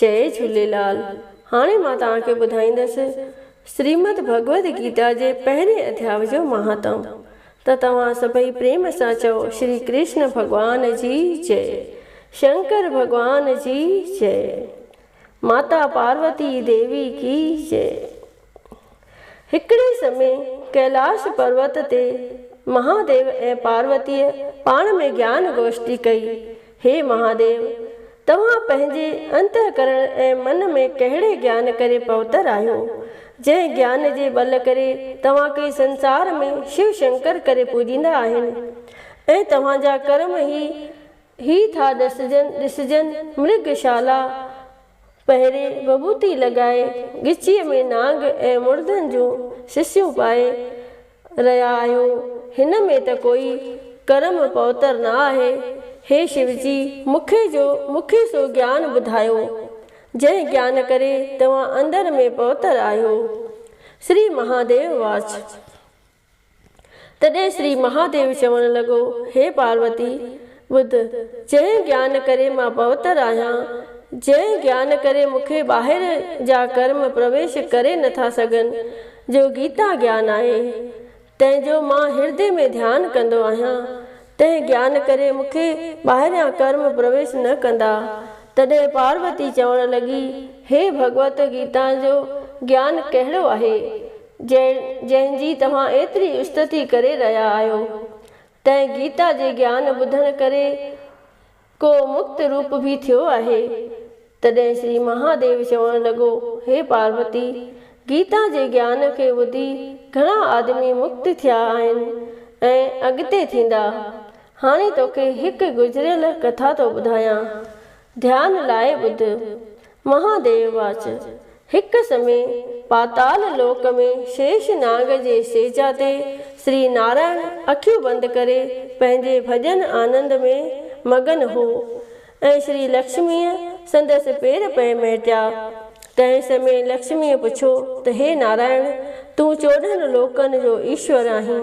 जय झूलेलाल। हाणे मां तव्हांखे ॿुधाईंदसि श्रीमद भगवद गीता जे पहिरें अध्याय जो महात्म। त तव्हां सभई प्रेम सां चओ श्री कृष्ण भगवान जी जय, शंकर भगवान जी जय, माता पार्वती देवी की जय। हिकिड़े समय कैलाश पर्वत ते महादेव ऐं पार्वतीअ पाण में ज्ञान गोष्ठी कई। हे महादेव, तव्हां पंहिंजे अंतःकरण ऐं मन में कहिड़े ज्ञान करे पवित्र आहियो, जंहिं ज्ञान जे बल करे तव्हां खे संसार में शिव शंकर करे पूजींदा आहिनि ऐं तव्हांजा कर्म ही था ॾिसजनि। मृगशाला पहिरें बबूती लॻाए गिचीअ में नांग ऐं मुर्दनि जूं शिष्यूं पाए रहिया आहियो। हिन में त कोई कर्म पवित्र न आहे। हे शिवजी, मूंखे सो ज्ञान ॿुधायो, जंहिं ज्ञान करे तव्हां अंदर में पवित्र आहियो। श्री महादेव वाच। तॾहिं श्री महादेव चवण लॻो, हे पार्वती ॿुध, जंहिं ज्ञान करे मां पवित्र आहियां, जंहिं ज्ञान करे मूंखे ॿाहिरि जा कर्म प्रवेश करे नथा सघनि, जो गीता ज्ञान आहे, तंहिंजो मां हृदय में ध्यानु कंदो आहियां, तंहिं ज्ञान करे मूंखे ॿाहिरियां कर्म प्रवेश न कंदा। तॾहिं पार्वती चवण लॻी, हे भगवत गीता जो ज्ञान कहिड़ो आहे, जंहिंजी तव्हां एतिरी स्तुति करे रहिया आहियो। तंहिं गीता जे ज्ञान ॿुधण करे को मुक्त रूप बि थियो आहे। तॾहिं श्री महादेव चवण लॻो, हे पार्वती, गीता जे ज्ञान खे ॿुधी घणा आदमी मुक्त थिया आहिनि ऐं अॻिते थींदा। हाणे तोखे हिकु गुज़रियल कथा थो ॿुधायां, ध्यान लाइ ॿुध। महादेव वाच। हिकु समय पाताल लोक में शेष नाग जे सेजा ते श्री नारायण अखियूं बंदि करे पंहिंजे भॼन आनंद में मगन हो ऐं श्री लक्ष्मीअ संदसि पेर पे मेटिया। तंहिं समय लक्ष्मीअ पुछो त हे नारायण, तूं 14 लोकनि जो ईश्वर आहीं,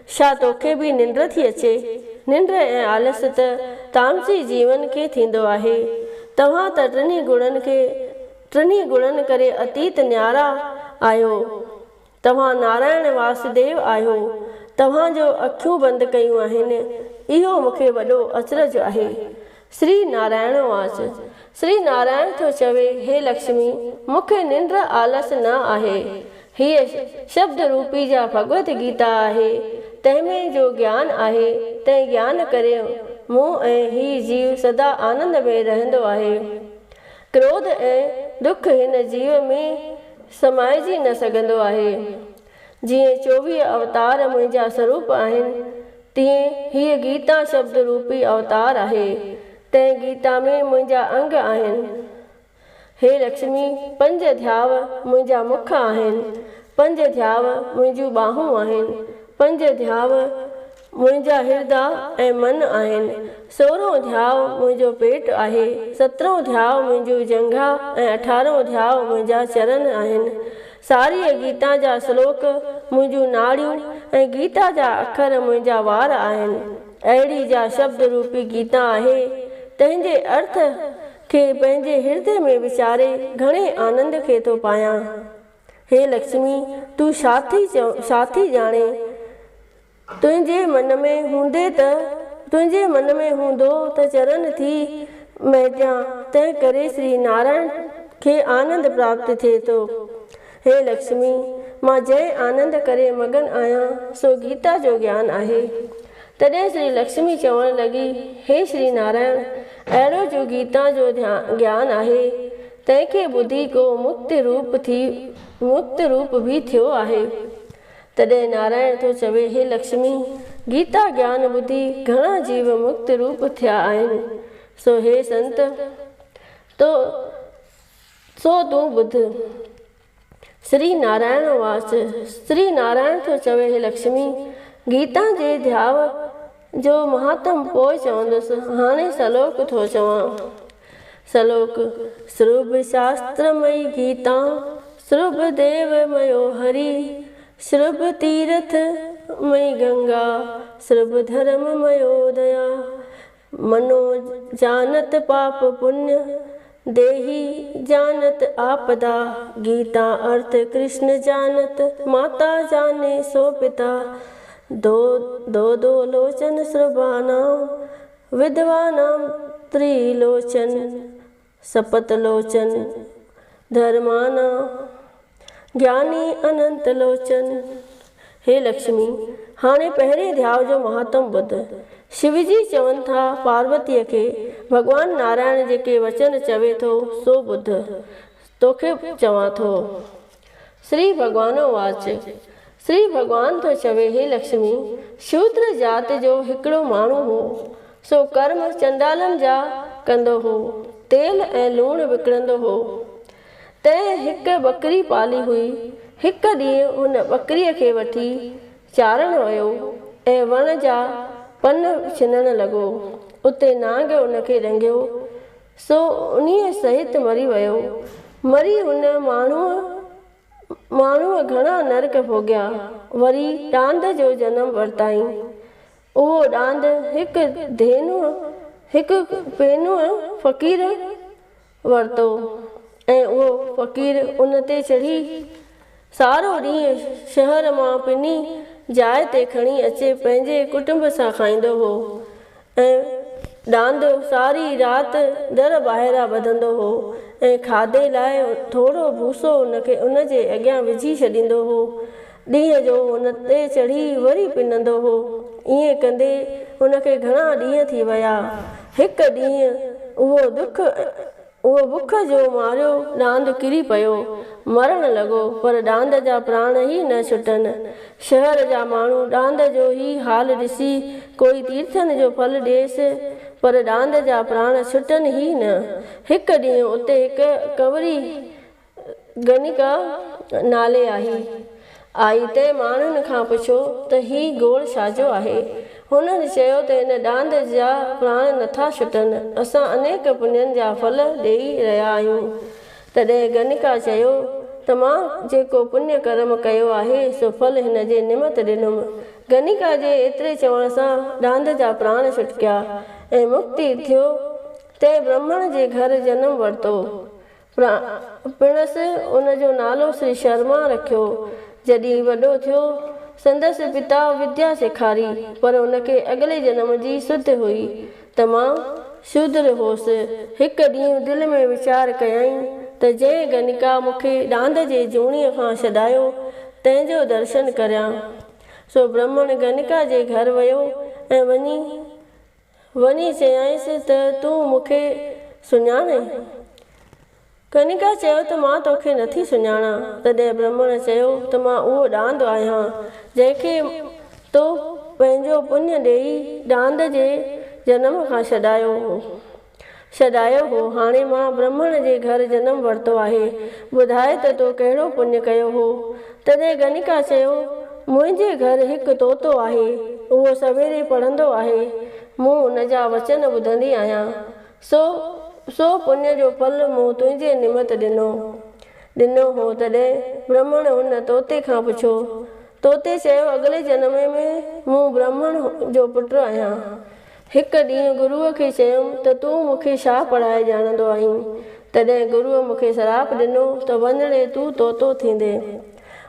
छा तोखे बि निंड थी अचे? निंड ऐं आलस त तामसी जीवन खे थींदो आहे। तव्हां त टिनी गुणनि करे अतीत न्यारा आहियो। तव्हां नारायण वासुदेव आहियो। तव्हांजो अखियूं बंदि कयूं आहिनि, इहो मूंखे वॾो अचरज आहे। श्री नारायण वाच। श्री नारायण थो चवे, हे लक्ष्मी, मूंखे निंड आलस न आहे। हीअ शब्द रूपी जा भगवत गीता आहे। तंहिंमें जो ज्ञान आहे, तंहिं ज्ञान करे मूं ऐं ही जीव सदा आनंद में रहंदो आहे। क्रोध ऐं दुख हिन जीव में समाइजी न सघंदो आहे। जीअं 24 अवतार मुंहिंजा स्वरूप आहिनि, तीअं हीअ गीता शब्द रूपी अवतार आहे। तंहिं गीता में मुंहिंजा अंग आहिनि। हे लक्ष्मी, 5 ध्याव मुंहिंजा मुख आहिनि, 5 ध्याव मुंहिंजूं बाहूं आहिनि, 5 ध्याव मुंहिंजा हृदय ऐं मन आहिनि, 16 ध्याव मुंहिंजो पेट आहे, 17 ध्याव मुंहिंजूं जंघा ऐं 18 ध्याव मुंहिंजा चरण आहिनि। सारीअ गीता जा श्लोक मुंहिंजूं नाड़ियूं ऐं गीता जा अखर मुंहिंजा वार आहिनि। अहिड़ी जा शब्द रूपी गीता आहे, तंहिंजे अर्थ खे पंहिंजे हृदय में वीचारे घणे आनंद खे थो पायां। हे लक्ष्मी, तूं साथी ॼाणे, तुंहिंजे मन में हूंदो त चरण थी मेटियां, तंहिं करे श्री नारायण खे आनंद प्राप्त थिए थो। हे लक्ष्मी, मां जंहिं आनंद करे मगन आहियां, सो गीता जो ज्ञान आहे। तॾहिं श्री लक्ष्मी चवण लॻी, हे श्री नारायण, अहिड़ो जो गीता जो ज्ञान आहे, तंहिंखे ॿुधी को मुक्त रूप बि थियो आहे। तॾहिं नारायण थो चवे, हे लक्ष्मी, गीता ज्ञान ॿुधी घणा जीव मुक्त रूप थिया आहिनि। सो हे संत, सो तूं ॿुध। श्री नारायण वाच। श्री नारायण थो चवे, हे लक्ष्मी, गीता जे ध्याव जो महात्म पोइ चवंदुसि। हाणे सलोक थो चवां। सलोक। श्रुभ शास्त्रमयी गीता, श्रुभ देवमयो हरि, श्रुभ तीर्थ मयी गंगा, श्रुभ धर्ममयो दया, मनो जानत पाप पुण्य, देही जानत आपदा, गीता अर्थ कृष्ण जानत, माता जाने सो पिता। दो दो दो लोचन श्रवानाम, विद्वानाम त्रिलोचन, सपत लोचन धर्माना, ज्ञानी अनंत लोचन। हे लक्ष्मी, हाणे पहिरें ध्याव जो महात्म ॿुध। शिवजी चवनि था पार्वतीअ खे भॻवान नारायण जेके वचन चवे थो सो ॿुध, तोखे चवां थो। श्री भॻवानो वाच। श्री भॻवान थो चवे, हे लक्ष्मी, शूद्र जात जो हिकिड़ो माण्हू हो, सो कर्म चंडालनि जा कंदो हो, तेल ऐं लूणु विकिणंदो हो। तंहिं हिकु बकरी पाली हुई। हिकु ॾींहुं हुन बकरीअ खे वठी चारण वियो ऐं वण जा पन छिनण लॻो। उते नांग उनखे ॾंगियो, सो उन्हीअ सहित मरी वियो। मरी हुन माण्हूअ घणा नरक भोॻिया, वरी ॾांद जो जनम वरिताईं। उहो ॾांद हिकु पेनुअ फ़क़ीर वरितो ऐं उहो फ़क़ीर उन ते चढ़ी सारो ॾींहुं शहर मां पिनी जाइ ते खणी अचे पंहिंजे कुटुंब सां खाईंदो हो ऐं ॾांद सारी राति दर ॿाहिरां ॿधंदो हो ऐं खाधे लाइ थोरो भूसो उनजे अॻियां विझी छॾींदो हो। ॾींहं जो उन ते चढ़ी वरी पिनंदो हो। ईअं कंदे उनखे घणा ॾींहं थी विया। हिकु ॾींहुं उहो बुख जो मारियो ॾांद किरी पियो, मरण लॻो, पर ॾांद जा प्राण ई न छुटनि। शहर जा माण्हू ॾांद जो ई हाल ॾिसी कोई तीर्थनि जो फल ॾिएसि, पर ॾांद जा प्राण छुटनि ई न। हिकु ॾींहुं उते हिकु कंवरी गनिका नाले आई ते माण्हुनि खां पुछियो त हीउ गोड़ छाजो आहे। हुननि चयो त हिन ॾांद जा प्राण नथा छुटनि, असां अनेक पुण्यनि जा फल ॾेई रहिया आहियूं। तॾहिं गनिका चयो त मां जेको पुण्य कर्म कयो आहे सो फल हिन जे निमित ॾिनुमि। गनिका जे एतिरे चवण सां ॾांद जा प्राण छुटकिया ऐं मुक्ति थियो। ते ब्राह्मण जे घर जनम वरितो। पिणसि उनजो नालो श्री शर्मा रखियो। जॾहिं वॾो थियो संदसि पिता विद्या सेखारी, पर उनखे अॻिले जनम जी सुध हुई त मां शूद्र होसि। हिकु ॾींहुं दिलि में वीचार कयईं त जंहिं गनिका मूंखे ॾांद जे जूणीअ खां छॾायो तंहिंजो दर्शन करियां। सो ब्राह्मण गनिका जे घर वियो ऐं वञी चयाईंसि त तूं मूंखे सुञाणे। गनिका चयो त मां तोखे नथी सुञाणां। तॾहिं ब्राह्मण चयो त मां उहो ॾांद आहियां जंहिंखे तो पंहिंजो पुण्य ॾेई ॾांद जे जनम खां छॾायो हो। हाणे मां ब्राह्मण जे घर जनम वरितो आहे, ॿुधाए त तो कहिड़ो पुण्य कयो हो। तॾहिं गनिका चयो, मुंहिंजे घर हिकु तोतो आहे, उहो सवेरे पढ़ंदो आहे, मूं उन जा वचन ॿुधंदी आहियां, सो पुण्य जो फल मूं तुंहिंजे निमित ॾिनो हो। तॾहिं ब्राह्मण हुन तोते खां पुछियो। तोते चयो, अॻिले जनम में मूं ब्राह्मण जो पुटु आहियां। हिकु ॾींहुं गुरुअ खे चयुमि त तूं मूंखे छा पढ़ाए ॼाणंदो आहीं। तॾहिं गुरुअ मूंखे श्राप ॾिनो त वञणे तूं तोतो थींदे।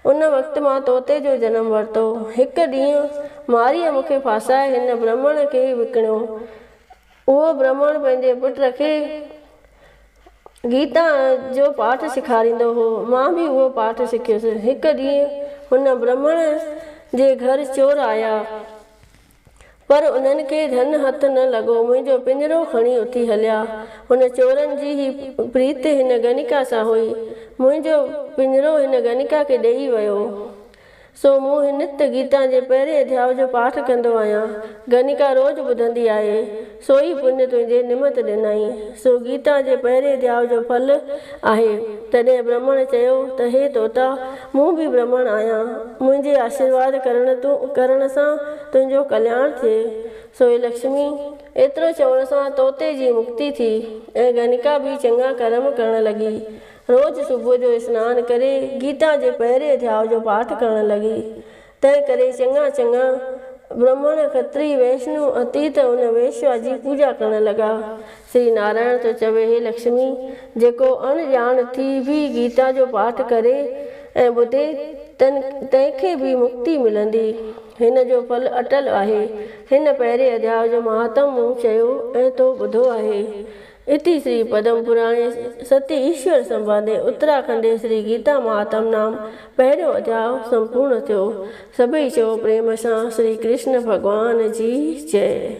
उन वक़्तु मां तोते जो जनम वरितो। हिकु ॾींहुं मारीअ मूंखे फासाए हिन ब्राह्मण खे विकिणियो। उहो ब्राह्मण पंहिंजे पुट खे गीता जो पाठ सेखारींदो हो। मां बि उहो पाठ सिखियुसि। हिकु ॾींहुं हुन ब्राह्मण जे घर चोर आया, पर उन्हनि खे धन हथ न लॻो। मुंहिंजो पिंजरो खणी उथी हलिया। हुन चोरनि जी ही प्रीत हिन गनिका सां हुई। मुंहिंजो पिंजरो हिन गनिका खे ॾेई वियो। सो मूं नित्य गीता जे पहिरें अध्याय जो पाठ कंदो आहियां। गनिका रोज़ ॿुधंदी आहे, सो ई पुण्य तुंहिंजे निमित ॾिनई। सो गीता जे पहिरें अध्याय जो फल आहे। तॾहिं ब्राह्मण चयो त हे तोता, मूं बि ब्राह्मण आहियां, मुंहिंजे आशीर्वाद करण सां तुंहिंजो कल्याण थिए। सो हे लक्ष्मी, एतिरो चवण सां तोते जी मुक्ति थी ऐं गनिका बि चङा कर्म करण लॻी। रोज़ सुबुह जो सनानु करे गीता जे पहिरें अध्याय जो पाठ करण लॻी। तंहिं करे चङा ब्राह्मण खत्री वैष्णु अतीत उन वेश्या जी पूजा करण लगा। श्री नारायण तो चवे, हे लक्ष्मी, जेको अणॼाण थी भी गीता जो पाठ करे ऐं ॿुधे तंहिंखे भी मुक्ति मिलंदी। हिन जो फल अटल आहे। हिन पहिरें अध्याय जो महात्म मूं चयो ऐं तो ॿुधो आहे। इति श्री पद्म पुराणे सती ईश्वर संवादे उत्तराखंडे श्री गीता महात्म नाम पहिरियों अध्याय संपूर्ण थियो। सभई चओ प्रेम सां श्री कृष्ण भगवान जी जय।